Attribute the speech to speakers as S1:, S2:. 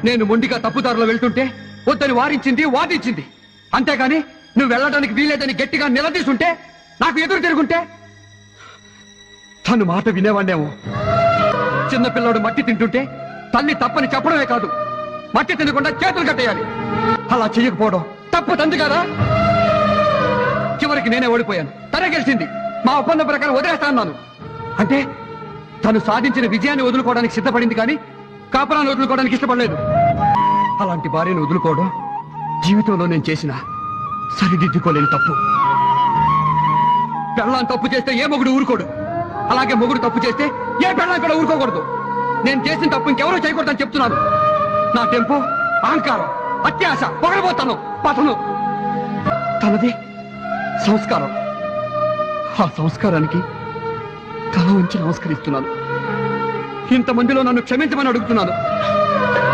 S1: నేను మొండిగా తప్పుదారిలో వెళ్తుంటే వద్దని వారించింది, వాదించింది. అంతేగాని నువ్వు వెళ్ళడానికి వీలేదని గట్టిగా నిలదీస్తుంటే, నాకు ఎదురు తిరుగుంటే తను మాట వినేవాడేమో. చిన్నపిల్లడు మట్టి తింటుంటే తల్లి తప్పని చెప్పడమే కాదు, మట్టి తినకుండా చేతులు కట్టేయాలి. అలా చెయ్యకపోవడం తప్పు తంది కదా. చివరికి నేనే ఓడిపోయాను, తనే గెలిచింది. మా ఒప్పందం ప్రకారం వదిలేస్తా అన్నాను. అంటే తను సాధించిన విజయాన్ని వదులుకోవడానికి సిద్ధపడింది, కానీ కాపురాన్ని వదులుకోవడానికి ఇష్టపడలేదు. అలాంటి భార్యను వదులుకోవడం జీవితంలో నేను చేసిన సరిదిద్దుకోలేని తప్పు. పెళ్ళాం తప్పు చేస్తే ఏ మొగుడు ఊరుకోడు, అలాగే మొగుడు తప్పు చేస్తే ఏ పెళ్ళాం కూడా ఊరుకోకూడదు. నేను చేసిన తప్పు ఇంకెవరూ చేయకూడదని చెప్తున్నాను. నా టెంపో, అహంకారం, అత్యాశ, పొగరబోతాను, పతను. తనది సంస్కారం. ఆ సంస్కారానికి తల ఉంచి నమస్కరిస్తున్నాను. ఇంతమందిలో నన్ను క్షమించమని అడుగుతున్నాను.